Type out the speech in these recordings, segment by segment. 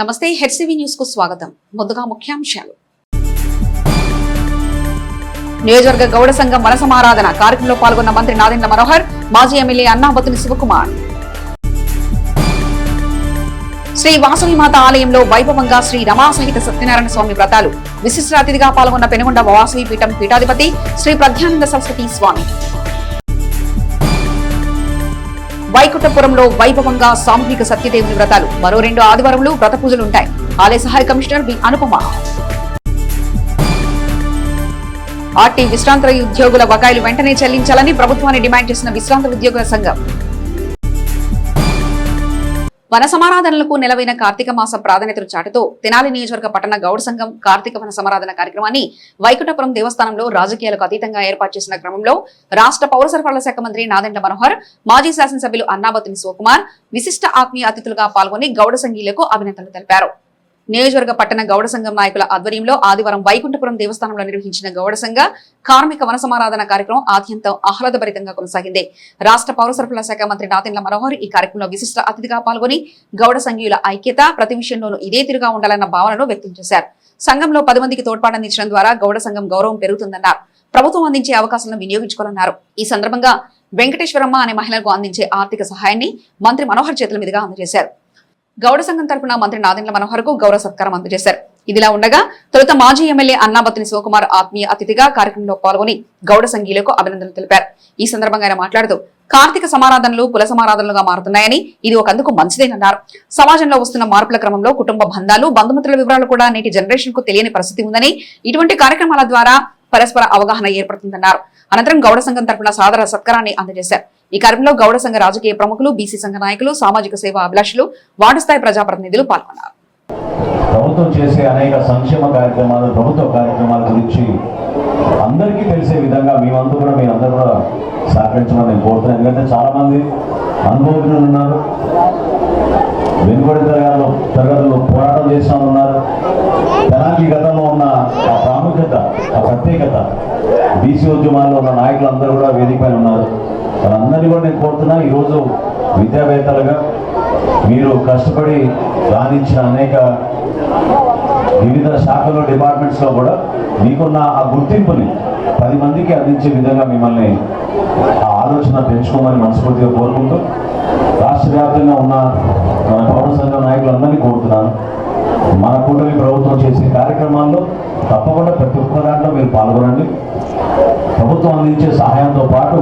నమస్తే HCV news కు స్వాగతం. ముందుగా ముఖ్యాంశాలు. నియోజకవర్గ గౌడ సంఘం మనసమారాధన కార్యక్రమంలో పాల్గొన్న మంత్రి నాదెండ్ల మనోహర్, మాజీ ఎమ్మెల్యే అన్నాబత్తుని శివకుమార్. శ్రీ వాసవిమాత ఆలయంలో వైభవంగా శ్రీ రమాసహిత సత్యనారాయణ స్వామి వ్రతాలు. విశిష్ట అతిథిగా పాల్గొన్న పెనుగొండ వాసవి పీఠం పీఠాధిపతి శ్రీ ప్రజ్ఞానంద సరస్వతి స్వామి. వైకుంఠపురంలో వైభవంగా సామూహిక సత్యదేవుని వ్రతాలు. మరో 2 ఆదివారంలో వ్రత పూజలుంటాయి. ఆలయ సహాయ కమిషనర్ బి అనుపమ. ఆర్టీ విశ్రాంత ఉద్యోగుల బకాయిలు వెంటనే చెల్లించాలని ప్రభుత్వాన్ని డిమాండ్ చేసిన విశ్రాంత ఉద్యోగుల సంఘం. వన సమారాధనలకు నెలవైన కార్తీక మాస ప్రాధాన్యతను చాటుతూ తెనాలి నియోజకవర్గ పట్టణ గౌడ సంఘం కార్తీక వన సమారాధన కార్యక్రమాన్ని వైకుంఠపురం దేవస్థానంలో రాజకీయాలకు అతీతంగా ఏర్పాటు చేసిన క్రమంలో రాష్ట్ర పౌర సరఫరాల శాఖ మంత్రి నాదెండ్ల మనోహర్, మాజీ శాసనసభ్యులు అన్నాబత్తుని శివకుమార్ విశిష్ట ఆత్మీయ అతిథులుగా పాల్గొని గౌడ సంఘీయులకు అభినందనలు తెలిపారు. నియోజకవర్గ పట్టణ గౌడ సంఘం నాయకుల ఆధ్వర్యంలో ఆదివారం వైకుంఠపురం దేవస్థానంలో నిర్వహించిన గౌడ సంఘ కార్మిక వన సమారాధన కార్యక్రమం ఆద్యంతం ఆహ్లాదభరితంగా కొనసాగింది. రాష్ట్ర పౌర సరఫరాల శాఖ మంత్రి నాదెండ్ల మనోహర్ ఈ కార్యక్రమంలో విశిష్ట అతిథిగా పాల్గొని గౌడ సంఘీయుల ఐక్యత ప్రతి విషయంలోనూ ఇదే తీరుగా ఉండాలన్న భావనను వ్యక్తం చేశారు. సంఘంలో 10 మందికి తోడ్పాటందించడం ద్వారా గౌడ సంఘం గౌరవం పెరుగుతుందన్నారు. ప్రభుత్వం అందించే అవకాశాలను వినియోగించుకోవాలన్నారు. ఈ సందర్భంగా వెంకటేశ్వరమ్మ అనే మహిళలకు అందించే ఆర్థిక సహాయాన్ని మంత్రి మనోహర్ చేతుల మీదుగా అందజేశారు. గౌడ సంఘం తరపున మంత్రి నాదెండ్ల మనోహర్ కు గౌరవ సత్కారం అందజేశారు. ఇదిలా ఉండగా తొలుత మాజీ ఎమ్మెల్యే అన్నాబత్తుని శివకుమార్ ఆత్మీయ అతిథిగా కార్యక్రమంలో పాల్గొని గౌడ సంఘీయులకు అభినందనలు తెలిపారు. ఈ సందర్భంగా ఆయన మాట్లాడుతూ కార్తీక సమారాధనలు కుల సమారాధనలుగా మారుతున్నాయని, ఇది ఒకందుకు మంచిదేనన్నారు. సమాజంలో వస్తున్న మార్పుల క్రమంలో కుటుంబ బంధాలు, బంధుమిత్రుల వివరాలు కూడా నేటి జనరేషన్ కు తెలియని పరిస్థితి ఉందని, ఇటువంటి కార్యక్రమాల ద్వారా పరస్పర అవగాహన ఏర్పడుతుందన్నారు. అనంతరం గౌడ సంఘం తరపున సాదర సత్కారాన్ని అందజేశారు. ఈ కార్యక్రమంలో గౌడ సంఘ రాజకీయ ప్రముఖులు, బీసీ సంఘ నాయకులు, సామాజిక సేవా అభిలాషులు, వార్డు స్థాయి ప్రజాప్రతినిధులు పాల్గొన్నారు. ప్రభుత్వం చేసే అనేక సంక్షేమ కార్యక్రమాలు, ప్రభుత్వ కార్యక్రమాల గురించి అందరికీ తెలిసే విధంగా మీరందరూ కూడా సహకరించమని నేను కోరుతున్నాను. ఎందుకంటే చాలా మంది అనుభవజ్ఞులు ఉన్నారు, వెనుకబడి తరగతుల్లో పోరాటం చేసిన వాళ్ళు ఉన్నారు. తెనాలి గతంలో ఉన్న ఆ ప్రాముఖ్యత, ఆ ప్రత్యేకత, బీసీ ఉద్యమాల్లో ఉన్న నాయకులు అందరూ కూడా వేదిక పైన ఉన్నారు. వాళ్ళందరినీ కూడా నేను కోరుతున్నా, ఈరోజు విద్యావేత్తలుగా మీరు కష్టపడి రాణించిన అనేక వివిధ శాఖల్లో, డిపార్ట్మెంట్స్లో కూడా మీకున్న ఆ గుర్తింపుని 10 మందికి అందించే విధంగా మిమ్మల్ని ఆ ఆలోచన పెంచుకోమని మనస్ఫూర్తిగా కోరుకుంటూ, రాష్ట్ర వ్యాప్తంగా ఉన్న మన పౌర సంఘం నాయకులందరినీ కోరుతున్నాను, మన కూటమి ప్రభుత్వం చేసే కార్యక్రమాల్లో తప్పకుండా ప్రతి ఒక్క దాంట్లో మీరు పాల్గొనండి. ప్రభుత్వం అందించే సహాయంతో పాటు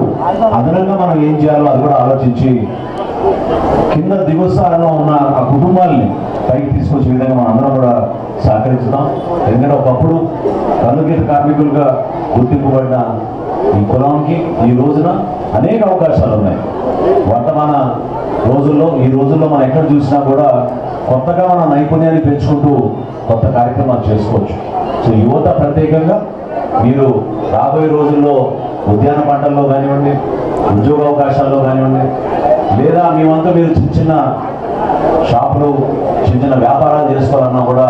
అదనంగా మనం ఏం చేయాలో అది కూడా ఆలోచించి కింద దిగుస్థాయిలో ఉన్న ఆ కుటుంబాలని పైకి తీసుకొచ్చే విధంగా మనం అందరం కూడా సహకరిస్తున్నాం. ఎందుకంటే ఒకప్పుడు కన్నుగీత కార్మికులుగా గుర్తింపబడిన ఈ కులానికి ఈ రోజున అనేక అవకాశాలు ఉన్నాయి. వర్తమాన రోజుల్లో, ఈ రోజుల్లో మనం ఎక్కడ చూసినా కూడా కొత్తగా మన నైపుణ్యాన్ని పెంచుకుంటూ కొత్త కార్యక్రమాలు చేసుకోవచ్చు. సో యువత ప్రత్యేకంగా మీరు రాబోయే రోజుల్లో ఉద్యాన పంటల్లో కానివ్వండి, ఉద్యోగ అవకాశాల్లో కానివ్వండి, లేదా మేమంతా మీరు చిన్న షాపులు, చిన్న వ్యాపారాలు చేసుకోవాలన్నా కూడా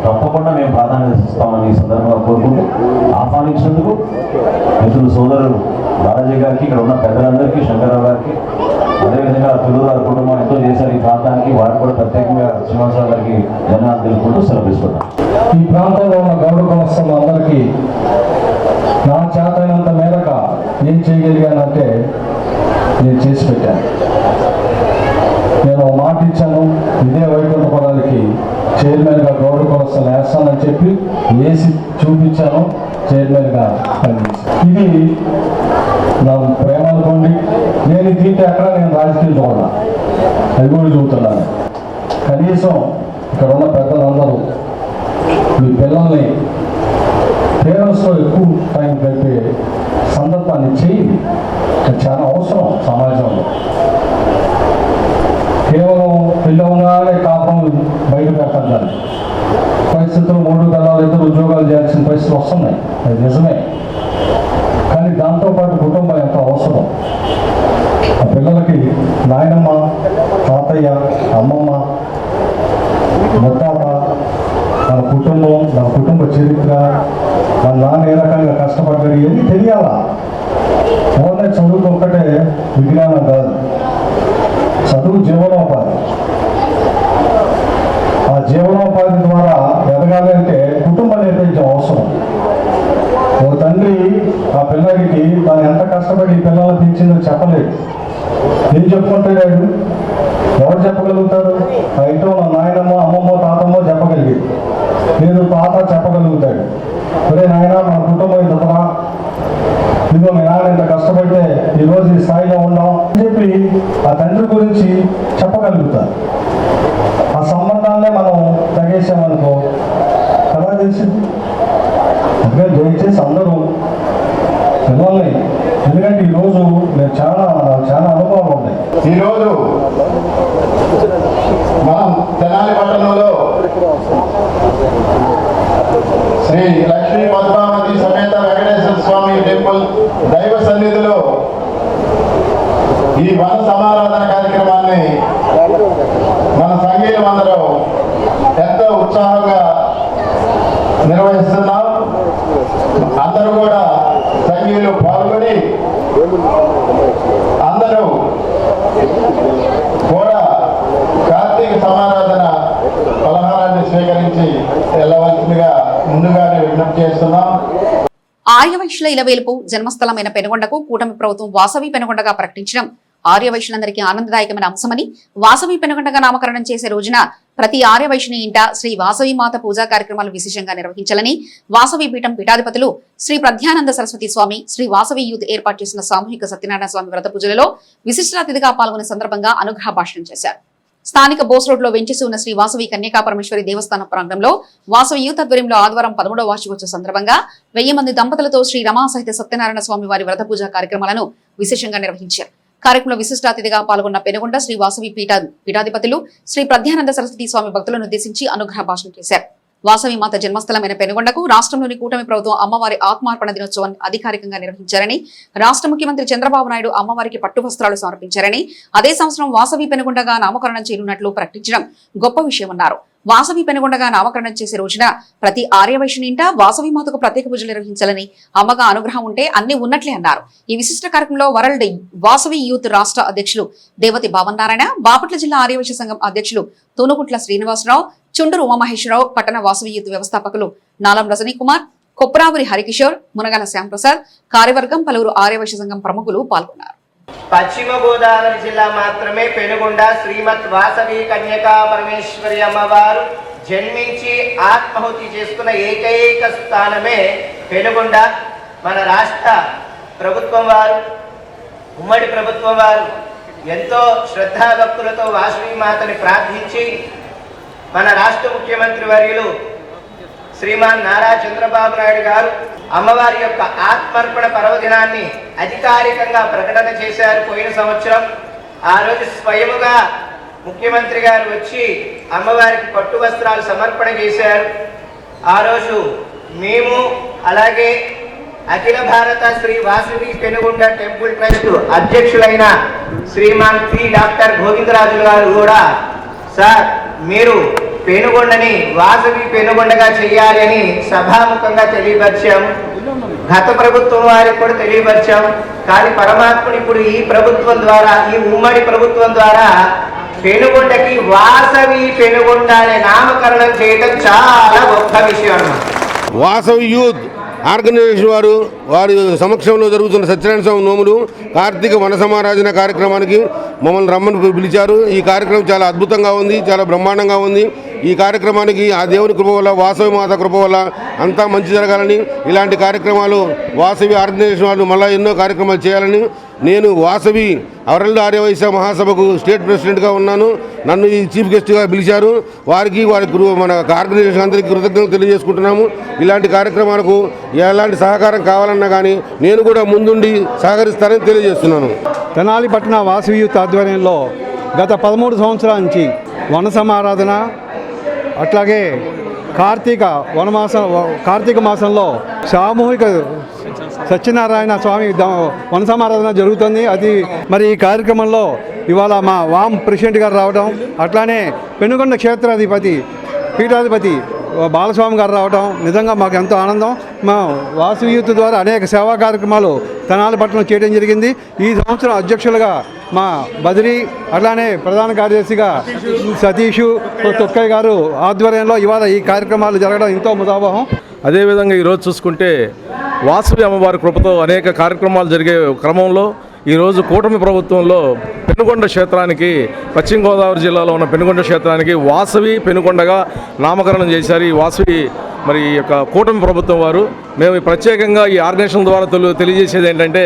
తప్పకుండా మేము ప్రాధాన్యత ఇస్తామని ఈ సందర్భంగా కోరుకుంటూ, ఆహ్వానించినందుకు మిత్రులు సోదరులు బాలాజీ గారికి, ఇక్కడ ఉన్న పెద్దలందరికీ, శంకరరావు గారికి, అదేవిధంగా తెలుగురాజు కుటుంబం ఎంతో చేశారు ఈ ప్రాంతానికి, వారికి కూడా ప్రత్యేకంగా శ్రీనివాసరావు గారికి ధన్యవాదాలు తెలుపుకుంటూ సెలవుస్తున్నాం. ఈ ప్రాంతంలో ఉన్న గౌడ కులస్తులు అందరికీ నా చేతైనంత మేరకు ఏం చేయగలిగానంటే నేను చేసి పెట్టాను. నేను మాట ఇచ్చాను, ఇదే వైకుంఠపురానికి చైర్మన్గా గౌడ కులస్తులు వేస్తానని చెప్పి వేసి చూపించాను, చైర్మన్గా పనిచేశాను. ఇది నా ప్రేమ అనుకోండి. నేను దీంట్లో ఎక్కడ నేను రాజకీయం చూడాలి, అది కూడా చూస్తున్నాను. కనీసం ఇక్కడ ఉన్న పెద్దలందరూ మీ పిల్లల్ని పేరెంట్స్తో ఎక్కువ టైం గడిపే సందర్భాన్ని చేయండి. అది చాలా అవసరం సమాజంలో. కేవలం పిల్లగానే కాపం బయట పెట్టాలి. పరిస్థితులు 3 పిల్లలు 2 ఉద్యోగాలు చేయాల్సిన పరిస్థితులు వస్తున్నాయి, అది నిజమే. కానీ దాంతోపాటు కుటుంబం ఎంత అవసరం. ఆ పిల్లలకి నాయనమ్మ, తాతయ్య, అమ్మమ్మ, ముత్తాత, మన కుటుంబం, మన కుటుంబ చరిత్ర, మన నాన్న ఏ రకంగా కష్టపడ్డాడు ఇవన్నీ తెలియాలా. ఓన్లీ చదువుకు ఒక్కటే విజ్ఞానం కాదు, చదువు జీవనోపాధి. ఆ జీవనోపాధి పిల్లడికి తను ఎంత కష్టపడి ఈ పిల్లల్ని పెంచిందో చెప్పలేడు. ఏం చెప్పుకుంటాడు? ఎవరు చెప్పగలుగుతారు? ఆ ఇంట్లో ఉన్న నాయనమ్మో అమ్మమ్మో తాతమ్మో చెప్పగలిగేది. లేదు తాత చెప్పగలుగుతాడు, అదే నాయన మన కుటుంబం ఇంతరా, ఇదిగో మీ నాన్న ఇంత కష్టపడితే ఈరోజు ఈ స్థాయిలో ఉన్నాం అని చెప్పి ఆ తండ్రి గురించి చెప్పగలుగుతారు. ఆ సంబంధాలనే మనం తగేసామనుకో ఎలా తెలిసింది? అందుకని దయచేసి అందరూ పిల్లల్ని, ఎందుకంటే ఈరోజు నేను చాలా అనుభవాలు ఉన్నాయి. ఈరోజు మనం తెనాలి పట్టణంలో శ్రీ లక్ష్మీ పద్మావతి సమేత వెంకటేశ్వర స్వామి టెంపుల్ దైవ సన్నిధిలో ఈ వన సమారాధన కార్యక్రమాన్ని మన సంఘీయులు అందరూ ఎంతో ఉత్సాహంగా నిర్వహిస్తున్నాం. అందరూ కూడా సంఘీయులు పాల్గొని అందరూ కూడా కార్తీక సమారాధన పలహారాన్ని స్వీకరించి వెళ్ళవలసిందిగా ముందుగానే విజ్ఞప్తి చేస్తున్నాం. ఆర్యవైశ్యుల ఇలవేలుపు జన్మస్థలమైన పెనుగొండకు కూటమి ప్రభుత్వం వాసవి పెనుగొండగా ప్రకటించడం ఆర్యవైశ్యులందరికీ ఆనందదాయకమైన అంశమని, వాసవి పెనుగొండగా నామకరణం చేసే రోజున ప్రతి ఆర్యవైశ్యుని ఇంట శ్రీ వాసవి మాత పూజా కార్యక్రమాలు విశేషంగా నిర్వహించాలని వాసవి పీఠం పీఠాధిపతులు శ్రీ ప్రధ్యానంద సరస్వతి స్వామి, శ్రీ వాసవి యూత్ ఏర్పాటు చేసిన సామూహిక సత్యనారాయణ స్వామి వ్రత పూజలలో విశిష్ట అతిథిగా పాల్గొనే సందర్భంగా అనుగ్రహ భాషణం చేశారు. స్థానిక బోస్ రోడ్ లో వెంచేసి ఉన్న శ్రీ వాసవి కన్యకా పరమేశ్వరి దేవస్థానం ప్రాంగణంలో వాసవి యూత్ ఆధ్వర్యంలో ఆదివారం 13వ వార్షికోత్సవ సందర్భంగా 1000 మంది దంపతులతో శ్రీ రమా సహిత సత్యనారాయణ స్వామి వారి వ్రత పూజా కార్యక్రమాలను విశేషంగా నిర్వహించారు. కార్యక్రమంలో విశిష్ట అతిథిగా పాల్గొన్న పెనుగొండ శ్రీ వాసవి పీఠాధిపతులు శ్రీ ప్రధ్యానంద సరస్వతి స్వామి భక్తులను ఉద్దేశించి అనుగ్రహ భాషణం చేశారు. వాసవి మాత జన్మస్థలమైన పెనుగొండకు రాష్ట్రంలోని కూటమి ప్రభుత్వం అమ్మవారి ఆత్మార్పణ దినోత్సవాన్ని అధికారికంగా నిర్వహించారని, రాష్ట్ర ముఖ్యమంత్రి చంద్రబాబు నాయుడు అమ్మవారికి పట్టు వస్త్రాలు సమర్పించారని, అదే సంవత్సరం వాసవి పెనుగొండగా నామకరణం చేయనున్నట్లు ప్రకటించడం గొప్ప విషయమన్నారు. వాసవి పెనుగొండగా నామకరణం చేసే రోజున ప్రతి ఆర్యవైశ్యుని ఇంట వాసవి మాతకు ప్రత్యేక పూజలు నిర్వహించాలని, అమ్మగా అనుగ్రహం ఉంటే అన్ని ఉన్నట్లే అన్నారు. ఈ విశిష్ట కార్యక్రమంలో వరల్డ్ వాసవి యూత్ రాష్ట్ర అధ్యక్షులు దేవతి భావన్ నారాయణ, బాపట్ల జిల్లా ఆర్యవైశ్య సంఘం అధ్యక్షులు తూనుకుంట్ల శ్రీనివాసరావు, చుండూరు ఉమామహేశ్వరరావు, పట్టణ వాసవి యూత్ వ్యవస్థాపకులు నాలం రజనీ కుమార్, కొప్రావురి హరికిషోర్, మునగల శ్యాంప్రసాద్, కార్యవర్గం, పలువురు ఆర్యవైశ్య సంఘం ప్రముఖులు పాల్గొన్నారు. పశ్చిమ గోదావరి జిల్లా మాత్రమే పెనుగొండ శ్రీమద్ వాసవి కన్యకా పరమేశ్వరి అమ్మవారు జన్మించి ఆత్మాహుతి చేసుకున్న ఏకైక స్థానమే పెనుగొండ. మన రాష్ట్ర ప్రభుత్వం వారు, ఉమ్మడి ప్రభుత్వం వారు ఎంతో శ్రద్ధాభక్తులతో వాసవి మాతని ప్రార్థించి మన రాష్ట్ర ముఖ్యమంత్రి వర్యులు శ్రీమాన్ నారా చంద్రబాబు నాయుడు గారు అమ్మవారి యొక్క ఆత్మార్పణ పర్వదినాన్ని అధికారికంగా ప్రకటన చేశారు పోయిన సంవత్సరం. ఆ రోజు స్వయముగా ముఖ్యమంత్రి గారు వచ్చి అమ్మవారికి పట్టు వస్త్రాలు సమర్పణ చేశారు. ఆ రోజు మేము అలాగే అఖిల భారత శ్రీ వాసవి పెనుగొండ టెంపుల్ ట్రస్ట్ అధ్యక్షులైన శ్రీమాన్ పి డాక్టర్ గోవిందరాజులు గారు కూడా, సార్ మీరు పెనుగొండని వాసవి పెనుగొండగా చెయ్యాలి అని సభాముఖంగా తెలియపరిచాము. గత ప్రభుత్వం వారికి కూడా తెలియపరిచాము. కానీ పరమాత్ముడు ఇప్పుడు ఈ ప్రభుత్వం ద్వారా, ఈ ఉమ్మడి ప్రభుత్వం ద్వారా పెనుగొండకి వాసవి పెనుగొండ అనే నామకరణం చేయడం చాలా గొప్ప విషయం అన్నమాట. వాసవి యూత్ ఆర్గనైజేషన్ వారి సమక్షంలో జరుగుతున్న సత్యనారాయణ స్వామి నోములు కార్తీక వన సమారాధన కార్యక్రమానికి మమ్మల్ని రమ్మని పిలిచారు. ఈ కార్యక్రమం చాలా అద్భుతంగా ఉంది, చాలా బ్రహ్మాండంగా ఉంది. ఈ కార్యక్రమానికి ఆ దేవుని కృప వల్ల, వాసవి మాత కృప వల్ల అంతా మంచి జరగాలని, ఇలాంటి కార్యక్రమాలు వాసవి ఆర్గనైజేషన్ వాళ్ళు మళ్ళీ ఎన్నో కార్యక్రమాలు చేయాలని, నేను వాసవి వరల్డ్ ఆర్యవైశ్య మహాసభకు స్టేట్ ప్రెసిడెంట్గా ఉన్నాను. నన్ను ఈ చీఫ్ గెస్ట్గా పిలిచారు. వారికి మన ఆర్గనైజేషన్ అందరికీ కృతజ్ఞతలు తెలియజేసుకుంటున్నాము. ఇలాంటి కార్యక్రమాలకు ఎలాంటి సహకారం కావాలన్నా కానీ నేను కూడా ముందుండి సహకరిస్తానని తెలియజేస్తున్నాను. తెనాలి పట్టణ వాసవి యూత్ ఆధ్వర్యంలో గత 13 సంవత్సరాల నుంచి వన సమారాధన, అట్లాగే కార్తీక మాసంలో సామూహిక సత్యనారాయణ స్వామి వన సమారాధన జరుగుతుంది. అది మరి ఈ కార్యక్రమంలో ఇవాళ మా వామ్ ప్రెసిడెంట్ గారు రావడం, అట్లానే పెనుగొండ క్షేత్రాధిపతి పీఠాధిపతి బాలస్వామి గారు రావడం నిజంగా మాకు ఎంతో ఆనందం. మా వాసవి యూత్ ద్వారా అనేక సేవా కార్యక్రమాలు తెనాలి పట్టణంలో చేయడం జరిగింది. ఈ సంవత్సరం అధ్యక్షులుగా మా బదిరి, అట్లానే ప్రధాన కార్యదర్శిగా సతీషు తొక్కయ్య గారు ఆధ్వర్యంలో ఇవాళ ఈ కార్యక్రమాలు జరగడం ఎంతో ముదావహం. అదేవిధంగా ఈరోజు చూసుకుంటే వాసవి అమ్మవారి కృపతో అనేక కార్యక్రమాలు జరిగే క్రమంలో ఈరోజు కూటమి ప్రభుత్వంలో పెనుగొండ క్షేత్రానికి, పశ్చిమ గోదావరి జిల్లాలో ఉన్న పెనుగొండ క్షేత్రానికి వాసవి పెనుగొండగా నామకరణం చేశారు. ఈ వాసవి మరి ఈ యొక్క కూటమి ప్రభుత్వం వారు. మేము ప్రత్యేకంగా ఈ ఆర్గనైజేషన్ ద్వారా తెలియజేసేది ఏంటంటే,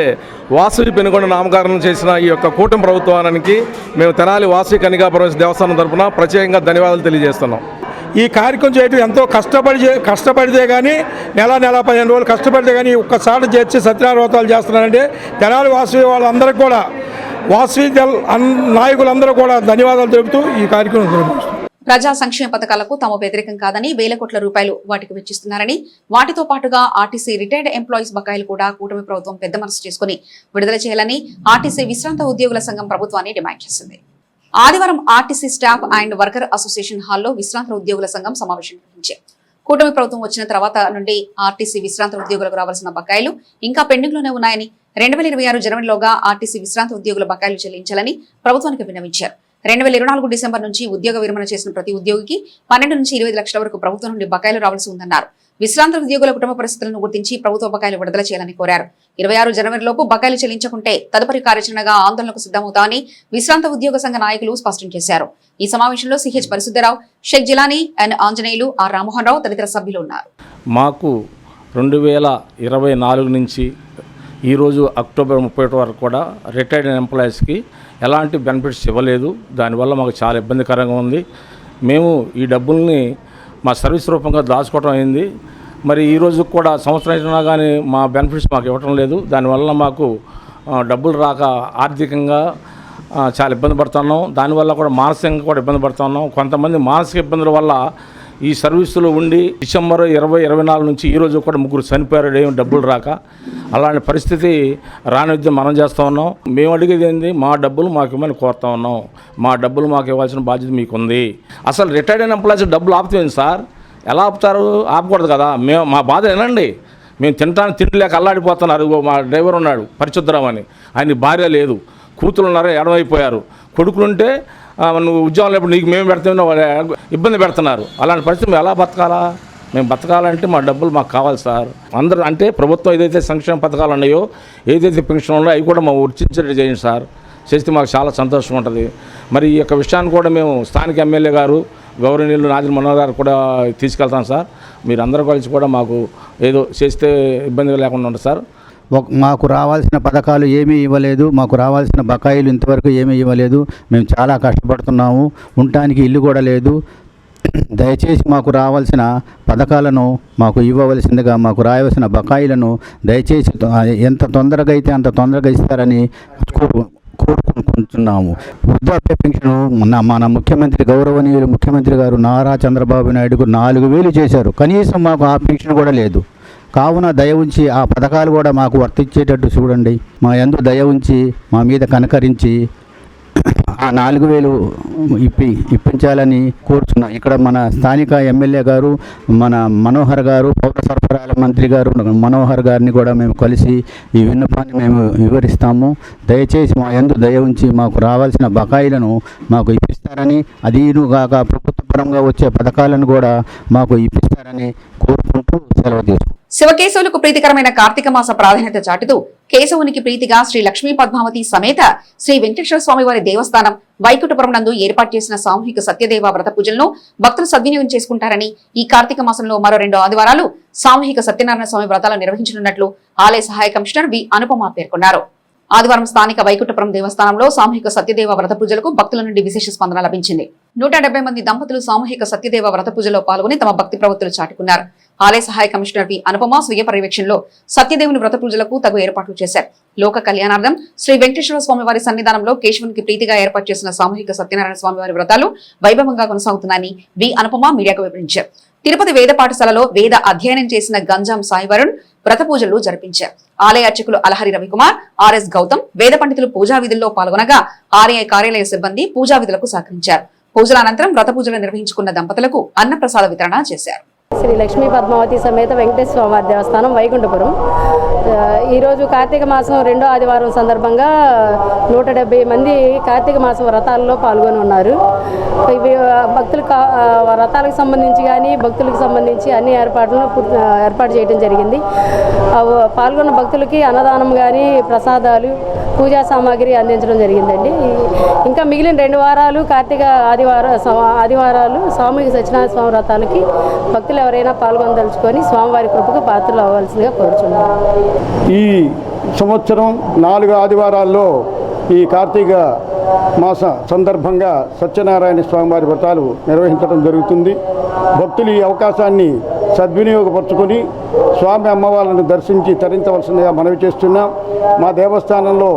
వాసవి పెనుగొండ నామకరణం చేసిన ఈ యొక్క కూటమి ప్రభుత్వానికి మేము తెనాలి వాసవి కన్యకాపరమేశ్వరి దేవస్థానం తరఫున ప్రత్యేకంగా ధన్యవాదాలు తెలియజేస్తున్నాం. ఈ కార్యక్రమం చేయటం ఎంతో కష్టపడితే కానీ నెల 15 రోజులు కష్టపడితే కానీ ఒక్కసారి చేర్చి సత్యనారాయణ వ్రతాలు చేస్తున్నారంటే తెనాలి వాసవి వాళ్ళందరికీ కూడా, వాసవి నాయకులందరూ కూడా ధన్యవాదాలు తెలుపుతూ ఈ కార్యక్రమం నిర్వహిస్తున్నారు. ప్రజా సంక్షేమ పథకాలకు తాము వ్యతిరేకం కాదని, వేల కోట్ల రూపాయలు వాటికి వెచ్చిస్తున్నారని, వాటితో పాటుగా ఆర్టీసీ రిటైర్డ్ ఎంప్లాయీస్ బకాయిలు కూడా కూటమి ప్రభుత్వం పెద్ద మనసు చేసుకుని విడుదల చేయాలని ఆర్టీసీ విశ్రాంత ఉద్యోగుల సంఘం ప్రభుత్వాన్ని డిమాండ్ చేసింది. ఆదివారం RTC staff and worker association హాల్లో విశ్రాంత ఉద్యోగుల సంఘం సమావేశం నిర్వహించారు. కూటమి ప్రభుత్వం వచ్చిన తర్వాత నుండి ఆర్టీసీ విశ్రాంత ఉద్యోగులకు రావాల్సిన బకాయిలు ఇంకా పెండింగ్ లోనే ఉన్నాయని, 2026 జనవరిలోగా ఆర్టీసీ విశ్రాంత ఉద్యోగుల బకాయిలు చెల్లించాలని ప్రభుత్వానికి విన్నవించారు. 2024 డిసెంబర్ నుంచి ఉద్యోగ విరమణ చేసిన ప్రతి ఉద్యోగికి 12 నుంచి 25 లక్షల వరకు ప్రభుత్వం నుండి బకాయిలు రావాల్సి ఉందన్నారు. విశ్రాంత ఉద్యోగుల కుటుంబ పరిస్థితులను గుర్తించి ప్రభుత్వ బకాయిలు విడుదల చేయాలని కోరారు. 26 జనవరిలోపు బకాయిలు చెల్లించకుంటే తదుపరి కార్యాచరణగా ఆందోళనకు సిద్ధమవుతామని విశ్రాంత ఉద్యోగ సంఘ నాయకులు స్పష్టం చేశారు. ఈ సమావేశంలో CH Parishuddharao, Sheikh Jilani, N Anjaneyulu, R Rammohan Rao తదితర సభ్యులు ఉన్నారు. మాకు 2024 నుంచి ఈరోజు అక్టోబర్ 31 వరకు కూడా రిటైర్డ్ ఎంప్లాయీస్కి ఎలాంటి బెనిఫిట్స్ ఇవ్వలేదు. దానివల్ల మాకు చాలా ఇబ్బందికరంగా ఉంది. మేము ఈ డబ్బుల్ని మా సర్వీస్ రూపంగా దాచుకోవడం అయింది. మరి ఈరోజు కూడా సంవత్సరం అయినా కానీ మా బెనిఫిట్స్ మాకు ఇవ్వటం లేదు. దానివల్ల మాకు డబ్బులు రాక ఆర్థికంగా చాలా ఇబ్బంది పడుతున్నాం. దానివల్ల కూడా మానసికంగా కూడా ఇబ్బంది పడుతున్నాం. కొంతమంది మానసిక ఇబ్బందుల వల్ల ఈ సర్వీసులో ఉండి డిసెంబర్ 2024 నుంచి ఈరోజు కూడా 3 చనిపోయారు ఏం డబ్బులు రాక. అలాంటి పరిస్థితి రానిద్యం మనం చేస్తూ ఉన్నాం. మేము అడిగేది ఏంది, మా డబ్బులు మాకు ఇవ్వమని కోరుతా ఉన్నాం. మా డబ్బులు మాకు ఇవ్వాల్సిన బాధ్యత మీకుంది. అసలు రిటైర్డ్ అయిన ఎంప్లాయీస్ డబ్బులు ఆపుతుంది సార్, ఎలా ఆపుతారు? ఆపకూడదు కదా. మా బాధ వినండి. మేము తినడానికి తిండి లేక అల్లాడిపోతున్నారు. మా డ్రైవర్ ఉన్నాడు పరిశుద్ధరావు అని, ఆయన భార్య లేదు, కూతురు ఉన్నారు, ఎడమైపోయారు, కొడుకులుంటే నువ్వు ఉద్యోగంలో ఎప్పుడు నీకు మేము పెడతామో ఇబ్బంది పెడుతున్నారు. అలాంటి పరిస్థితి మేము ఎలా బతకాలా? మేము బతకాలంటే మా డబ్బులు మాకు కావాలి సార్. అందరూ అంటే ప్రభుత్వం ఏదైతే సంక్షేమ పథకాలు ఉన్నాయో, ఏదైతే పెన్షన్ ఉన్నాయో అవి కూడా మాకు వర్తించేట్టు చేయండి సార్. చేస్తే మాకు చాలా సంతోషంగా ఉంటుంది. మరి ఈ యొక్క విషయాన్ని కూడా మేము స్థానిక ఎమ్మెల్యే గారు, గౌరవనీయులు నాదిరి మనోహర్ గారు కూడా తీసుకెళ్తాం సార్. మీరు అందరూ కలిసి కూడా మాకు ఏదో చేస్తే ఇబ్బంది లేకుండా ఉంటుంది సార్. మాకు రావాల్సిన పథకాలు ఏమీ ఇవ్వలేదు. మాకు రావాల్సిన బకాయిలు ఇంతవరకు ఏమీ ఇవ్వలేదు. మేము చాలా కష్టపడుతున్నాము. ఉండటానికి ఇల్లు కూడా లేదు. దయచేసి మాకు రావాల్సిన పథకాలను మాకు ఇవ్వవలసిందిగా, మాకు రావాల్సిన బకాయిలను దయచేసి ఎంత తొందరగా అయితే అంత తొందరగా ఇస్తారని కోరుకుంటున్నాము. వృద్ధాప్య పెన్షన్ మన ముఖ్యమంత్రి, గౌరవనీయులు ముఖ్యమంత్రి గారు నారా చంద్రబాబు నాయుడుకు 4,000 చేశారు. కనీసం మాకు ఆ పెన్షన్ కూడా లేదు. కావున దయ ఉంచి ఆ పథకాలు కూడా మాకు వర్తించేటట్టు చూడండి. మా యందు దయ ఉంచి మా మీద కనకరించి ఆ 4,000 ఇప్పించాలని కోరుచున్నాం. ఇక్కడ మన స్థానిక ఎమ్మెల్యే గారు, మన మనోహర్ గారు, పౌర సరఫరాల మంత్రి గారు మనోహర్ గారిని కూడా మేము కలిసి ఈ విన్నపాన్ని మేము వివరిస్తాము. దయచేసి మా యందు దయ ఉంచి మాకు రావాల్సిన బకాయిలను మాకు ఇప్పిస్తారని, అదీనుగాక ప్రభుత్వపరంగా వచ్చే పథకాలను కూడా మాకు ఇప్పిస్తారని కోరుకుంటూ సెలవు తీసుకుంటాం. శివకేశవులకు ప్రీతికరమైన కార్తీక మాస ప్రాధాన్యత చాటుతూ కేశవునికి ప్రీతిగా శ్రీ లక్ష్మీ పద్మావతి సమేత శ్రీ వెంకటేశ్వర స్వామి వారి దేవస్థానం వైకుంఠపురం నందు ఏర్పాటు చేసిన సామూహిక సత్యదేవ వ్రత పూజలను భక్తులు సద్వినియోగం చేసుకుంటారని, ఈ కార్తీక మాసంలో మరో 2 ఆదివారాలు సామూహిక సత్యనారాయణ స్వామి వ్రతాలు నిర్వహించనున్నట్లు ఆలయ సహాయ కమిషనర్ వి అనుపమ పేర్కొన్నారు. ఆదివారం స్థానిక వైకుంఠపురం దేవస్థానంలో సామూహిక సత్యదేవ వ్రత పూజలకు భక్తుల నుండి విశేష స్పందన లభించింది. 170 మంది దంపతులు సామూహిక సత్యదేవ వ్రత పూజలో పాల్గొని తమ భక్తి ప్రవృత్తులు చాటుకున్నారు. ఆలయ సహాయ కమిషనర్ వి అనుపమ స్వీయ పర్యవేక్షణలో సత్యదేవుని వ్రత పూజలకు తగు ఏర్పాట్లు చేశారు. లోక కళ్యాణార్థం శ్రీ వెంకటేశ్వర స్వామి వారి సన్నిధానంలో కేశవునికి ప్రీతిగా ఏర్పాటు చేసిన సామూహిక సత్యనారాయణ స్వామి వారి వ్రతాలు వైభవంగా కొనసాగుతున్నాయని వి అనుపమ మీడియాకు వివరించారు. తిరుపతి వేద పాఠశాలలో వేద అధ్యయనం చేసిన గంజాం సాయి వరుణ్ వ్రత పూజలు జరిపించారు. ఆలయ అర్చకులు అలహరి రవికుమార్, ఆర్ఎస్ గౌతమ్, వేద పండితులు పూజా విధుల్లో పాల్గొనగా ఆలయ కార్యాలయ సిబ్బంది పూజా విధులకు సహకరించారు. పూజల అనంతరం వ్రత పూజలు నిర్వహించుకున్న దంపతులకు అన్నప్రసాద వితరణ చేశారు. శ్రీ లక్ష్మీ పద్మావతి సమేత వెంకటేశ్వర స్వామివారి దేవస్థానం వైకుంఠపురం. ఈరోజు కార్తీక మాసం 2వ ఆదివారం సందర్భంగా 170 మంది కార్తీక మాసం వ్రతాల్లో పాల్గొని ఉన్నారు. ఇవి వ్రతాలకు సంబంధించి కానీ భక్తులకు సంబంధించి అన్ని ఏర్పాటు చేయడం జరిగింది. పాల్గొన్న భక్తులకి అన్నదానం కానీ ప్రసాదాలు పూజా సామాగ్రి అందించడం జరిగిందండి. ఇంకా మిగిలిన 2 వారాలు కార్తీక ఆదివారాలు సామూహిక సత్యనారాయణ స్వామి వ్రతాలకి భక్తులు ఎవరైనా పాల్గొనదలుచుకొని స్వామివారి కృపకు పాత్రలు అవ్వాల్సిందిగా కోరుచున్నాను. ఈ సంవత్సరం 4 ఆదివారాల్లో ఈ కార్తీక మాస సందర్భంగా సత్యనారాయణ స్వామివారి వ్రతాలు నిర్వహించడం జరుగుతుంది. భక్తులు ఈ అవకాశాన్ని సద్వినియోగపరుచుకొని స్వామి అమ్మవార్లను దర్శించి తరించవలసిందిగా మనవి చేస్తున్నాం. మా దేవస్థానంలో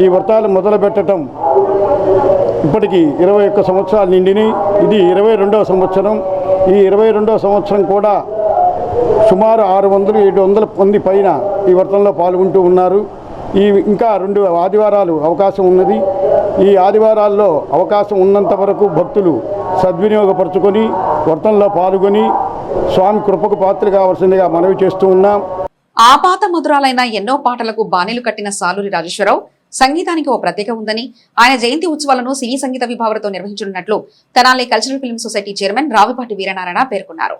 ఈ వ్రతాలు మొదలుపెట్టడం ఇప్పటికీ 21 సంవత్సరాలు నిండినాయి. ఇది 22వ సంవత్సరం. ఈ 22వ సంవత్సరం కూడా సుమారు 600-700 మంది పైన ఈ వ్రతంలో పాల్గొంటూ ఉన్నారు. ఇంకా 2 ఆదివారాలు అవకాశం ఉన్నది. ఈ ఆదివారాల్లో అవకాశం ఉన్నంత వరకు భక్తులు సద్వినియోగపరుచుకొని వ్రతంలో పాల్గొని స్వామి కృపకు పాత్రలు కావాల్సిందిగా మనవి చేస్తూ ఉన్నాం. ఆపాత మధురాలైన ఎన్నో పాటలకు బాణీలు కట్టిన సాలూరి రాజేశ్వరరావు సంగీతానికి ఓ ప్రత్యేక ఉందని, ఆయన జయంతి ఉత్సవాలను సినీ సంగీత విభావరతో నిర్వహించనున్నట్లు Tenali cultural film society chairman Ravipati Veeranarayana పేర్కొన్నారు.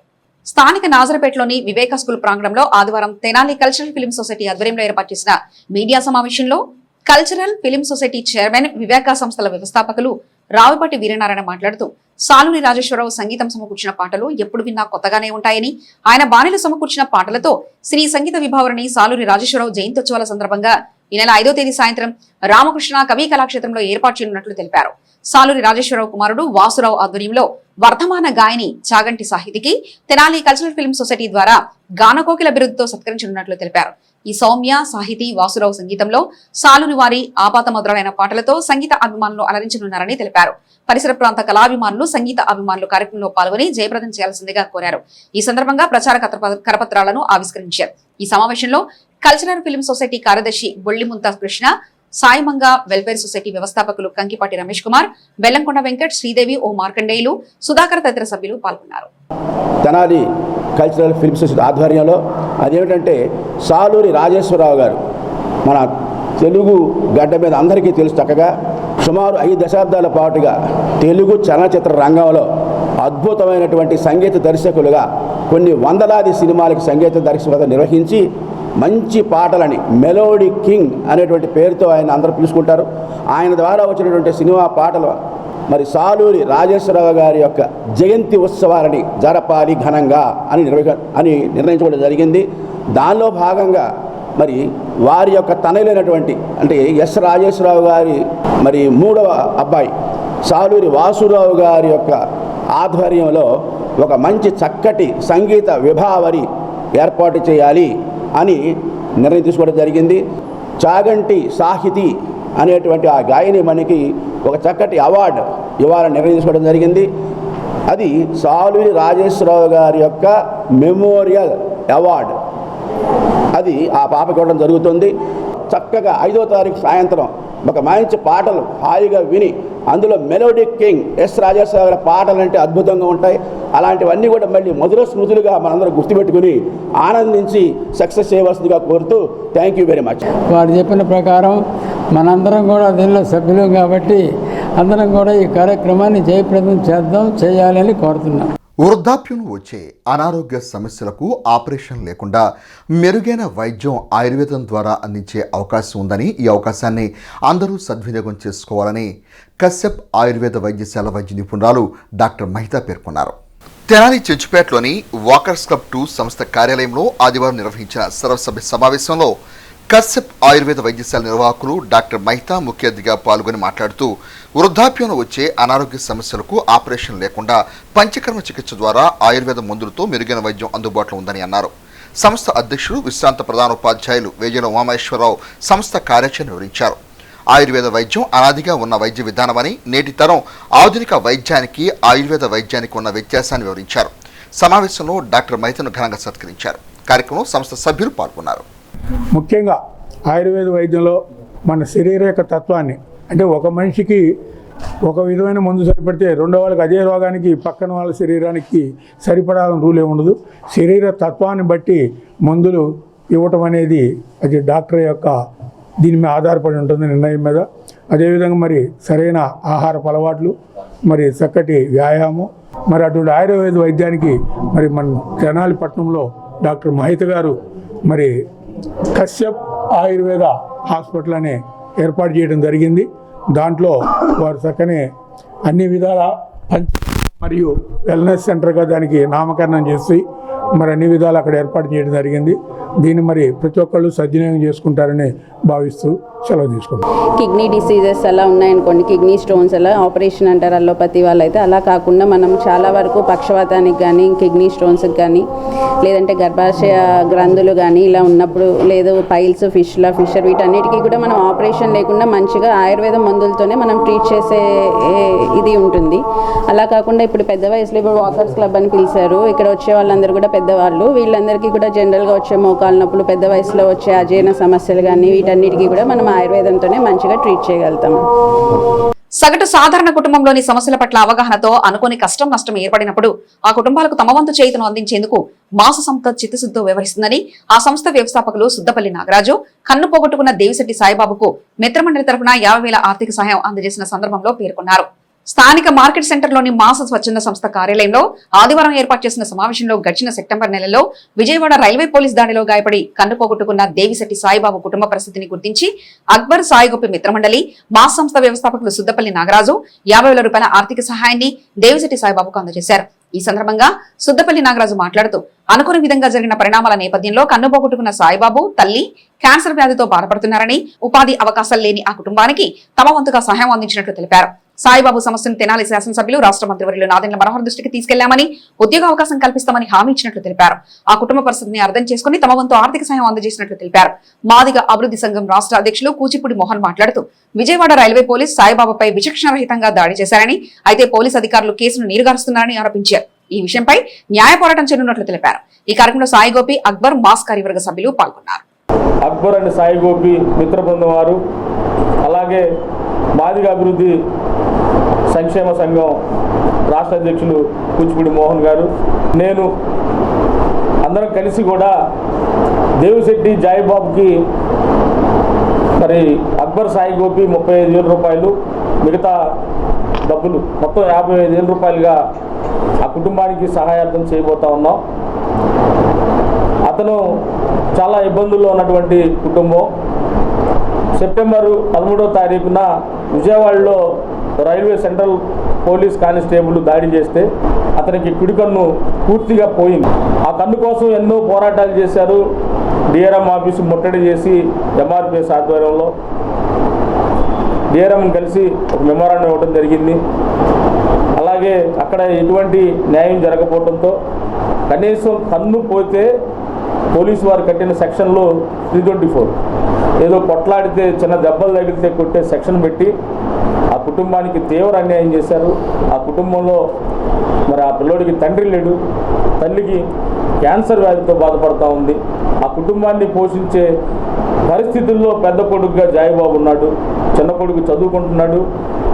స్థానిక నాజరపేటలోని వివేక స్కూల్ ప్రాంగణంలో ఆదివారం తెనాలి కల్చరల్ ఫిల్మ్ సొసైటీ ఆధ్వర్యంలో ఏర్పాటు చేసిన మీడియా సమావేశంలో కల్చరల్ ఫిల్మ్ సొసైటీ చైర్మన్, వివేక సంస్థల వ్యవస్థాపకులు రావిపాటి వీరనారాయణ మాట్లాడుతూ సాలూరి రాజేశ్వరరావు సంగీతం సమకూర్చిన పాటలు ఎప్పుడు విన్నా కొత్తగానే ఉంటాయని, ఆయన బాణీలు సమకూర్చిన పాటలతో శ్రీ సంగీత విభావరిని సాలూరి రాజేశ్వరరావు జయంత్యోత్సవాల సందర్భంగా ఈ నెల 5వ తేదీ సాయంత్రం రామకృష్ణ కవి కళాక్షేత్రంలో ఏర్పాటు చేయనున్నట్లు తెలిపారు. సాలూరి రాజేశ్వరరావు కుమారుడు వాసురావు ఆధ్వర్యంలో వర్ధమాన గాయని చాగంటి సాహితికి తెనాలి కల్చరల్ ఫిల్మ్ సొసైటీ ద్వారా గానకోకిల బిరుదుతో సత్కరించనున్నట్లు తెలిపారు. ఈ సౌమ్య సాహితీ వాసురావు సంగీతంలో సాలూరి వారి ఆపాత మధురాలైన పాటలతో సంగీత అభిమానులు అలరించనున్నారని తెలిపారు. పరిసర ప్రాంత కళాభిమానులు, సంగీత అభిమానులు కార్యక్రమంలో పాల్గొని జయప్రదం చేయాల్సిందిగా కోరారు. ఈ సందర్భంగా ప్రచార కరపత్రాలను ఆవిష్కరించారు. ఈ సమావేశంలో కల్చరల్ ఫిల్మ్ సొసైటీ కార్యదర్శి బొల్లిముంత కృష్ణ, సాయిమంగ వెల్ఫేర్ సొసైటీ వ్యవస్థాపకులు కంకిపాటి రమేష్ కుమార్, బెల్లంకొండ వెంకట్, శ్రీదేవి, ఓ మార్కండేయులు, సుధాకర్ తదితర సభ్యులు పాల్గొన్నారు. తెనాలి కల్చరల్ ఫిల్మ్ సొసైటీ ఆధ్వర్యంలో అదేమిటంటే సాలూరి రాజేశ్వరరావు గారు మన తెలుగు గడ్డ మీద అందరికీ తెలుసు చక్కగా సుమారు 5 దశాబ్దాల పాటుగా తెలుగు చలనచిత్ర రంగంలో అద్భుతమైనటువంటి సంగీత దర్శకులుగా కొన్ని వందలాది సినిమాలకు సంగీత దర్శకత్వం నిర్వహించి మంచి పాటలని మెలోడీ కింగ్ అనేటువంటి పేరుతో ఆయన అందరూ పిలుచుకుంటారు. ఆయన ద్వారా వచ్చినటువంటి సినిమా పాటలు మరి సాలూరి రాజేశ్వరరావు గారి యొక్క జయంతి ఉత్సవాలని జరపాలి ఘనంగా అని నిర్ణయించుకోవడం జరిగింది. దానిలో భాగంగా మరి వారి యొక్క తనయులైనటువంటి అంటే ఎస్ రాజేశ్వరరావు గారి మరి 3వ అబ్బాయి సాలూరి వాసురావు గారి యొక్క ఆధ్వర్యంలో ఒక మంచి చక్కటి సంగీత విభావరి ఏర్పాటు చేయాలి అని నిర్ణయం తీసుకోవడం జరిగింది. చాగంటి సాహితీ అనేటువంటి ఆ గాయని మనకి ఒక చక్కటి అవార్డు ఇవ్వాలని నిర్ణయం తీసుకోవడం జరిగింది. అది సాలూరి రాజేశ్వరరావు గారి యొక్క మెమోరియల్ అవార్డు. అది ఆ పాపకి ఇవ్వడం జరుగుతుంది. చక్కగా 5వ తారీఖు సాయంత్రం ఒక మంచి పాటలు హాయిగా విని అందులో మెలోడీ కింగ్ ఎస్ రాజేశ్వరరావు గారి పాటలు అంటే అద్భుతంగా ఉంటాయి. అలాంటివన్నీ కూడా మళ్ళీ మధుర స్మృతులుగా మనందరం గుర్తుపెట్టుకుని ఆనందించి సక్సెస్ చేయవలసిందిగా కోరుతూ థ్యాంక్ యూ వెరీ మచ్. వారు చెప్పిన ప్రకారం మనందరం కూడా దీనిలో సభ్యులు కాబట్టి అందరం కూడా ఈ కార్యక్రమాన్ని జయప్రదం చేయాలని కోరుతున్నాం. వృద్ధాప్యం వచ్చే అనారోగ్య సమస్యలకు ఆపరేషన్ లేకుండా మెరుగైన వైద్యం ఆయుర్వేదం ద్వారా అందించే అవకాశం ఉందని, ఈ అవకాశాన్ని అందరూ సద్వినియోగం చేసుకోవాలని కశ్యప్ ఆయుర్వేద వైద్యశాల వైద్య నిపుణురాలు డాక్టర్ మహిత పేర్కొన్నారు. తెనాలి చర్చిపేటలోని వాకర్స్ క్లబ్ 2 సంస్థ కార్యాలయంలో ఆదివారం నిర్వహించిన సర్వసభ్య సమావేశంలో కశ్యప్ ఆయుర్వేద వైద్యశాల నిర్వాహకులు డాక్టర్ మహితా ముఖ్య అతిథిగా పాల్గొని మాట్లాడుతూ వృద్ధాప్యంలో వచ్చే అనారోగ్య సమస్యలకు ఆపరేషన్ లేకుండా పంచకర్మ చికిత్స ద్వారా ఆయుర్వేద మందులతో మెరుగైన వైద్యం అందుబాటులో ఉందని అన్నారు. సంస్థ అధ్యక్షుడు విశ్రాంత ప్రధానోపాధ్యాయులు వేజల ఉమామేశ్వరరావు సంస్థ కార్యాచరణ వివరించారు. ఆయుర్వేద వైద్యం అనాదిగా ఉన్న వైద్య విధానమని, నేటి తరం ఆధునిక వైద్యానికి ఆయుర్వేద వైద్యానికి ఉన్న వ్యత్యాసాన్ని వివరించారు. సమావేశంలో డాక్టర్ మహితను ఘనంగా సత్కరించారు. కార్యక్రమంలో సంస్థ సభ్యులు పాల్గొన్నారు. ముఖ్యంగా ఆయుర్వేద వైద్యంలో మన శరీర యొక్క తత్వాన్ని అంటే ఒక మనిషికి ఒక విధమైన మందు సరిపడితే రెండో వాళ్ళకి అదే రోగానికి పక్కన వాళ్ళ శరీరానికి సరిపడాలని రూల్ ఉండదు. శరీర తత్వాన్ని బట్టి మందులు ఇవ్వటం అనేది అది డాక్టర్ యొక్క దీని మీద ఆధారపడి ఉంటుంది, నిర్ణయం మీద. అదేవిధంగా మరి సరైన ఆహారపు అలవాట్లు, మరి చక్కటి వ్యాయామం, మరి అటువంటి ఆయుర్వేద వైద్యానికి మరి మన తెనాలి పట్టణంలో డాక్టర్ మహిత గారు మరి కశ్యప్ ఆయుర్వేద హాస్పిటల్ అనే ఏర్పాటు చేయడం జరిగింది. దాంట్లో వారు చక్కని అన్ని విధాల మరియు వెల్నెస్ సెంటర్గా దానికి నామకరణం చేసి మరి అన్ని విధాలు అక్కడ ఏర్పాటు చేయడం జరిగింది. దీన్ని మరి ప్రతి ఒక్కళ్ళు సద్వినియోగం చేసుకుంటారని భావిస్తూ సెలవు తీసుకుంటాం. కిడ్నీ డిసీజెస్ అలా ఉన్నాయనుకోండి, కిడ్నీ స్టోన్స్ అలా ఆపరేషన్ అంటారు అల్లోపతి వాళ్ళు అయితే, అలా కాకుండా మనం చాలా వరకు పక్షవాతానికి కానీ కిడ్నీ స్టోన్స్కి కానీ లేదంటే గర్భాశయ గ్రంథులు కానీ ఇలా ఉన్నప్పుడు, లేదు పైల్స్, ఫిషర్ వీటన్నిటికీ కూడా మనం ఆపరేషన్ లేకుండా మంచిగా ఆయుర్వేద మందులతోనే మనం ట్రీట్ చేసే ఇది ఉంటుంది. అలా కాకుండా ఇప్పుడు పెద్ద వయసులో ఇప్పుడు వాకర్స్ క్లబ్ అని పిలిచారు, ఇక్కడ వచ్చే వాళ్ళందరూ కూడా పెద్దవాళ్ళు, వీళ్ళందరికీ కూడా జనరల్గా వచ్చే మోకాళ్ళ నొప్పులు, పెద్ద వయసులో వచ్చే అజీర్ణ సమస్యలు కానీ వీటన్నిటికీ కూడా మనం ఆయుర్వేదంతోనే మంచిగా ట్రీట్ చేయగలుగుతాం. సగటు సాధారణ కుటుంబంలోని సమస్యల పట్ల అవగాహనతో అనుకోని కష్టం నష్టం ఏర్పడినప్పుడు ఆ కుటుంబాలకు తమ వంతు చేయుతను అందించేందుకు మాస సంస్థ చిత్తశుద్ధితో వ్యవహరిస్తుందని ఆ సంస్థ వ్యవస్థాపకులు సుద్దపల్లి నాగరాజు కన్ను పోగొట్టుకున్న దేవిశెట్టి సాయిబాబుకు మిత్రమండలి తరఫున 50,000 ఆర్థిక సహాయం అందజేసిన సందర్భంలో పేర్కొన్నారు. స్థానిక మార్కెట్ సెంటర్లోని మాస స్వచ్ఛంద సంస్థ కార్యాలయంలో ఆదివారం ఏర్పాటు చేసిన సమావేశంలో గడిచిన సెప్టెంబర్ నెలలో విజయవాడ రైల్వే పోలీస్ దాడిలో గాయపడి కన్ను పోగొట్టుకున్న దేవిశెట్టి సాయిబాబు కుటుంబ పరిస్థితిని గుర్తించి అక్బర్ సాయిగోపి మిత్రమండలి మాస సంస్థ వ్యవస్థాపకులు సుద్దపల్లి నాగరాజు 50,000 రూపాయల ఆర్థిక సహాయాన్ని దేవిశెట్టి సాయిబాబుకు అందజేశారు. ఈ సందర్భంగా సుద్దపల్లి నాగరాజు మాట్లాడుతూ అనుకున్న విధంగా జరిగిన పరిణామాల నేపథ్యంలో కన్ను పోగొట్టుకున్న సాయిబాబు తల్లి క్యాన్సర్ వ్యాధితో బాధపడుతున్నారని, ఉపాధి అవకాశాలు లేని ఆ కుటుంబానికి తమ వంతుగా సహాయం అందించినట్లు తెలిపారు. సాయిబాబు సమస్యను తెనాలి శాసనసభ్యులు రాష్ట్ర మంత్రివర్యులు నాదెండ్ల మనోహర్ దృష్టికి తీసుకెళ్లామని, ఉద్యోగ అవకాశం కల్పిస్తామని హామీ ఇచ్చినట్లు తెలిపారు. ఆ కుటుంబ పరిస్థితిని అర్థం చేసుకుని తమ వంతు ఆర్థిక సహాయం అందజేసినట్లు తెలిపారు. మాదిగ అభివృద్ధి సంఘం రాష్ట్ర అధ్యక్షులు కూచిపూడి మోహన్ మాట్లాడుతూ విజయవాడ రైల్వే పోలీస్ సాయిబాబాపై విచక్షణరహితంగా దాడి చేశారని, అయితే పోలీస్ అధికారులు కేసును నీరుగారుస్తున్నారని ఆరోపించారు. ఈ విషయంపై న్యాయ పోరాటం చేయనున్నట్లు తెలిపారు. ఈ కార్యక్రమంలో సాయిగోపి, అక్బర్, మాస్ కార్యవర్గ సభ్యులు పాల్గొన్నారు. అక్బర్ అండ్ సాయిగోపి మిత్ర బృందం వారు, అలాగే మాదిగ అభివృద్ధి సంక్షేమ సంఘం రాష్ట్ర అధ్యక్షులు కూచిపూడి మోహన్ గారు, నేను అందరం కలిసి కూడా దేవిశెట్టి జాయిబాబుకి మరి అక్బర్ సాయిగోపి 35,000 రూపాయలు, మిగతా డబ్బులు మొత్తం 55,000 రూపాయలుగా ఆ కుటుంబానికి సహాయార్థం చేయబోతా ఉన్నాం. అతను చాలా ఇబ్బందుల్లో ఉన్నటువంటి కుటుంబం. సెప్టెంబరు 13వ తారీఖున విజయవాడలో రైల్వే సెంట్రల్ పోలీస్ కానిస్టేబుల్ దాడి చేస్తే అతనికి కుడి కన్ను పూర్తిగా పోయింది. ఆ కన్ను కోసం ఎన్నో పోరాటాలు చేశారు. డిఆర్ఎం ఆఫీసు ముట్టడి చేసి ఎంఆర్పిఎస్ ఆధ్వర్యంలో డిఆర్ఎం కలిసి ఒక మెమోరాండం ఇవ్వడం జరిగింది. అలాగే అక్కడ ఎటువంటి న్యాయం జరగకపోవడంతో కనీసం కన్ను పోతే పోలీసు వారు కట్టిన సెక్షన్లో 324 ఏదో కొట్లాడితే చిన్న దెబ్బలు తగిలితే కొట్టే సెక్షన్ పెట్టి ఆ కుటుంబానికి తీవ్ర అన్యాయం చేశారు. ఆ కుటుంబంలో మరి ఆ పిల్లోడికి తండ్రి లేడు, తల్లికి క్యాన్సర్ వ్యాధితో బాధపడుతూ ఉంది. ఆ కుటుంబాన్ని పోషించే పరిస్థితుల్లో పెద్ద కొడుకుగా జాయిబాబు ఉన్నాడు, చిన్న కొడుకు చదువుకుంటున్నాడు.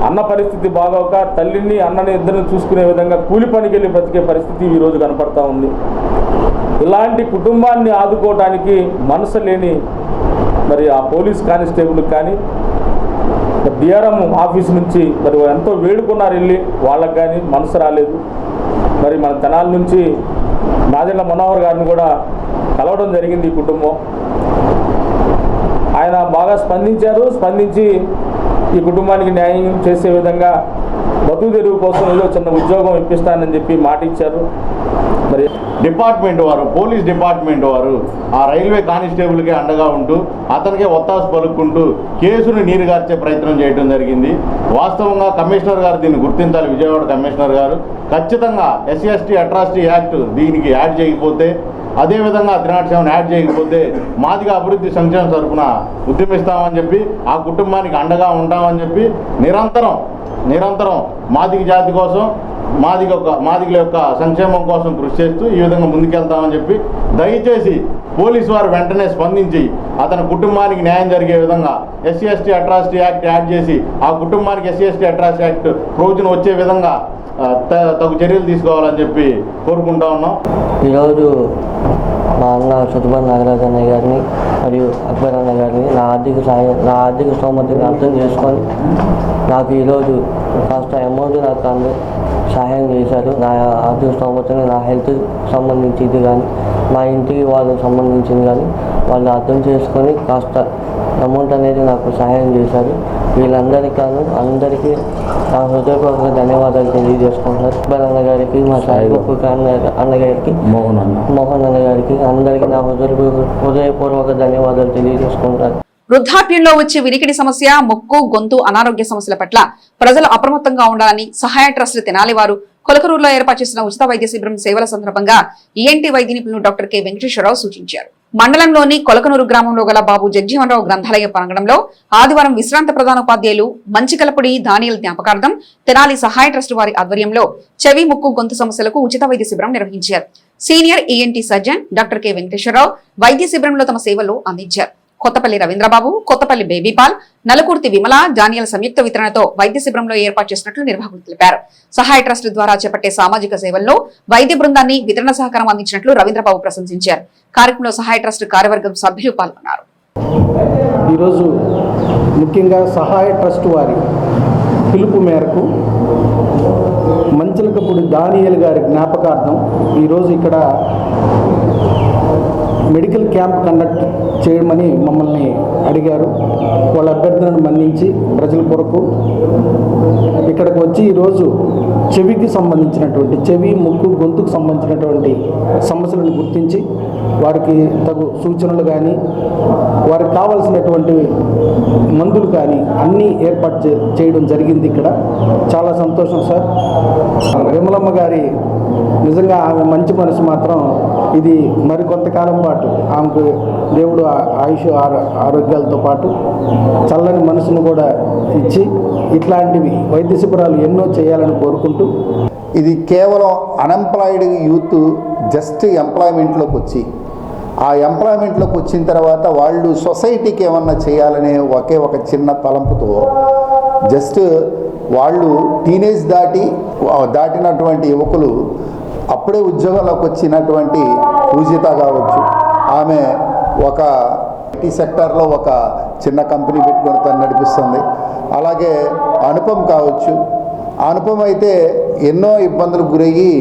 అన్న పరిస్థితి బాగోక తల్లిని అన్నని ఇద్దరిని చూసుకునే విధంగా కూలి పనికి వెళ్ళి బ్రతికే పరిస్థితి ఈరోజు కనపడతా ఉంది. ఇలాంటి కుటుంబాన్ని ఆదుకోవడానికి మనసు లేని మరి ఆ పోలీస్ కానిస్టేబుల్కి కానీ డిఆర్ఎం ఆఫీస్ నుంచి మరి ఎంతో వేడుకున్నారు వెళ్ళి, వాళ్ళకి కానీ మనసు రాలేదు. మరి మన తెనాలి నుంచి నాదెండ్ల మనోహర్ గారిని కూడా కలవడం జరిగింది. ఈ కుటుంబం ఆయన బాగా స్పందించి ఈ కుటుంబానికి న్యాయం చేసే విధంగా బతుకు తెరువు కోసం ఏదో చిన్న ఉద్యోగం ఇప్పిస్తానని చెప్పి మాట ఇచ్చారు. మరి డిపార్ట్మెంట్ వారు, పోలీస్ డిపార్ట్మెంట్ వారు ఆ రైల్వే కానిస్టేబుల్కి అండగా ఉంటూ అతనికే ఒత్తాసు పలుకుంటూ కేసును నీరుగార్చే ప్రయత్నం చేయడం జరిగింది. వాస్తవంగా కమిషనర్ గారు దీన్ని గుర్తించాలి. విజయవాడ కమిషనర్ గారు ఖచ్చితంగా SC/ST అట్రాసిటీ యాక్ట్ దీనికి యాడ్ చేయకపోతే, అదేవిధంగా 307 యాడ్ చేయకపోతే మాదిగ అభివృద్ధి సంక్షేమ తరఫున ఉద్యమిస్తామని చెప్పి, ఆ కుటుంబానికి అండగా ఉంటామని చెప్పి నిరంతరం మాదిగ జాతి కోసం మాదిగల యొక్క సంక్షేమం కోసం కృషి చేస్తూ ఈ విధంగా ముందుకెళ్తామని చెప్పి దయచేసి పోలీసు వారు వెంటనే స్పందించి అతని కుటుంబానికి న్యాయం జరిగే విధంగా SC/ST అట్రాసిటీ యాక్ట్ యాడ్ చేసి ఆ కుటుంబానికి SC/ST అట్రాసిటీ యాక్ట్ ప్రయోజనం వచ్చే విధంగా తగు చర్యలు తీసుకోవాలని చెప్పి కోరుకుంటా ఉన్నాం. ఈరోజు మా అన్న సుతుబన్ నాగరాజ్ అన్నయ్య గారిని మరియు అక్బర్ అన్న గారిని నా ఆర్థిక స్తోమతని అర్థం చేసుకొని నాకు ఈరోజు కాస్త అమౌంట్ నాకు సహాయం చేశారు. నా ఆర్థిక స్తోమతని నా హెల్త్ సంబంధించింది కానీ మా ఇంటికి వాళ్ళకి సంబంధించింది కానీ వాళ్ళు అర్థం చేసుకొని కాస్త అమౌంట్ అనేది నాకు సహాయం చేశారు. అందరికీ నా హృదయపూర్వక ధన్యవాదాలు తెలియజేసుకుంటున్నారు. అక్బర్ అన్న గారికి, మా సాయిబాబు అన్న గారికి, మోహన్ అన్న గారికి అందరికీ నా హృదయపూర్వక ధన్యవాదాలు తెలియజేసుకుంటారు. వృద్ధాప్యంలో వచ్చే వినికిడి సమస్య, ముక్కు, గొంతు అనారోగ్య సమస్యల పట్ల ప్రజలు అప్రమత్తంగా ఉండాలని సహాయ ట్రస్ట్ తెనాలి వారు కొలకరూరులో ఏర్పాటు చేసిన ఉచిత వైద్య శిబిరం సేవల సందర్భంగా ENT వైద్య నిపుణులు డాక్టర్ కె వెంకటేశ్వరరావు సూచించారు. మండలంలోని కొలకనూరు గ్రామంలో గల బాబు జగ్జీవనరావు గ్రంథాలయ ప్రాంగణంలో ఆదివారం విశ్రాంత ప్రధానోపాధ్యాయులు మంచికలపూడి దానియల్ జ్ఞాపకార్థం తెనాలి సహాయ ట్రస్ట్ వారి ఆధ్వర్యంలో చెవి, ముక్కు, గొంతు సమస్యలకు ఉచిత వైద్య శిబిరం నిర్వహించారు. Senior ENT surgeon doctor K Venkateswararao వైద్య శిబిరంలో తమ సేవలు అందించారు. కొత్తపల్లి రవీంద్రబాబు, కొత్తపల్లి బేబీపాల్, నలుకుర్తి విమల, డానియల్ సంయుక్త వితరణతో వైద్య శిబిరంలో ఏర్పాటు చేసినట్లు నిర్వాహకులు తెలిపారు. సహాయ ట్రస్ట్ ద్వారా చేపట్టే సామాజిక సేవల్లో వైద్య బృందాన్ని వితరణ సహకారం అందించినట్లు రవీంద్రబాబు ప్రశంసించారు. కార్యక్రమంలో సహాయ ట్రస్ట్ కార్యవర్గం సభ్యులు పాల్గొన్నారు. ఈరోజు ముఖ్యంగా సహాయ ట్రస్ట్ వారి పిలుపు మేరకు మంచిలకపూడి దానియల్ గారి జ్ఞాపకార్థం ఈరోజు ఇక్కడ మెడికల్ క్యాంప్ కండక్ట్ చేయమని మమ్మల్ని అడిగారు. వాళ్ళ అభ్యర్థనను మన్నించి ప్రజల కొరకు ఇక్కడికి వచ్చి ఈరోజు చెవికి సంబంధించినటువంటి చెవి, ముక్కు, గొంతుకు సంబంధించినటువంటి సమస్యలను గుర్తించి వారికి తగు సూచనలు కానీ వారికి కావాల్సినటువంటి మందులు కానీ అన్నీ ఏర్పాటు చేయడం జరిగింది. ఇక్కడ చాలా సంతోషం సార్. విమలమ్మ గారి నిజంగా ఆమె మంచి మనసు మాత్రం ఇది మరికొంతకాలం పాటు ఆమెకు దేవుడు ఆయుష్ ఆరోగ్యాలతో పాటు చల్లని మనసును కూడా ఇచ్చి ఇట్లాంటివి వైద్య శిబిరాలు ఎన్నో చేయాలని కోరుకుంటూ, ఇది కేవలం అన్ఎంప్లాయిడ్ యూత్ జస్ట్ ఎంప్లాయ్మెంట్లోకి వచ్చి ఆ ఎంప్లాయ్మెంట్లోకి వచ్చిన తర్వాత వాళ్ళు సొసైటీకి ఏమన్నా చేయాలనే ఒకే ఒక చిన్న తలంపుతో జస్ట్ వాళ్ళు టీనేజ్ దాటినటువంటి యువకులు అప్పుడే ఉద్యోగంలోకి వచ్చినటువంటి పూజిత కావచ్చు, ఆమె ఒక ఐటీ సెక్టార్లో ఒక చిన్న కంపెనీ పెట్టుకొని తను నడిపిస్తుంది. అలాగే అనుపమ్ కావచ్చు, అనుపమ్ అయితే ఎన్నో ఇబ్బందులకు గురయ్యి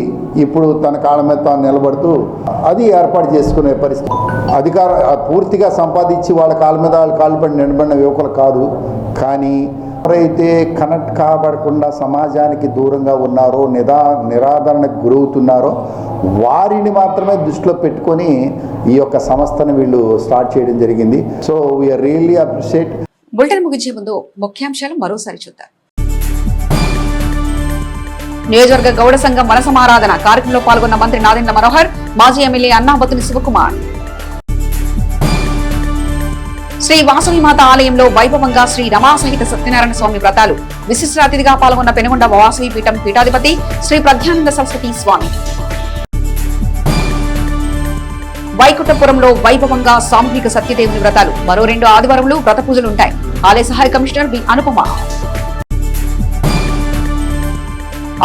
ఇప్పుడు తన కాళ్ళ మీద తాను నిలబడుతూ అది ఏర్పాటు చేసుకునే పరిస్థితి. పూర్తిగా సంపాదించి వాళ్ళ కాళ్ళ మీద వాళ్ళ కాళ్ళు పడి నిలబడిన యువకులు కాదు. కానీ ఎవరైతే కనెక్ట్ కాబడకుండా సమాజానికి దూరంగా ఉన్నారో, నిరాదరణకు గురవుతున్నారో వారిని మాత్రమే దృష్టిలో పెట్టుకొని ఈ యొక్క సంస్థను వీళ్ళు స్టార్ట్ చేయడం జరిగింది. So we are really appreciate. Bulletin ముగించే ముందు ముఖ్యాంశాలు మరోసారి చూద్దాం. నియోజకవర్గ గౌడ సంఘం మనసమారాధన కార్యక్రమంలో పాల్గొన్న మంత్రి నాదెండ్ల మనోహర్, మాజీ ఎమ్మెల్యే అన్నాబతుని శివకుమార్. శ్రీ వాసవిమాత ఆలయంలో వైభవంగా శ్రీ రమాసహిత సత్యనారాయణ స్వామి వ్రతాలు. విశిష్ట అతిథిగా పాల్గొన్న పెనుగొండ వాసవి పీఠం పీఠాధిపతి శ్రీ ప్రజ్ఞానంద సరస్వతి స్వామి. వైకుంఠపురంలో వైభవంగా సామూహిక సత్యదేవుని వ్రతాలు. మరో 2 ఆదివారంలో వ్రత పూజలుంటాయి. ఆలయ సహాయ కమిషనర్ బి అనుపమ.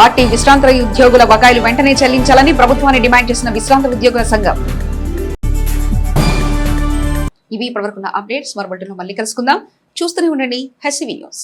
ఆర్టీ విశ్రాంత ఉద్యోగుల బకాయిలు వెంటనే చెల్లించాలని ప్రభుత్వాన్ని డిమాండ్ చేసిన విశ్రాంత ఉద్యోగుల సంఘం. ఇవి ఇప్పటివరకున్న అప్డేట్స్. మరో బులెటిన్లో మళ్ళీ కలుసుకుందాం. చూస్తూనే ఉండండి హెచ్సివి న్యూస్.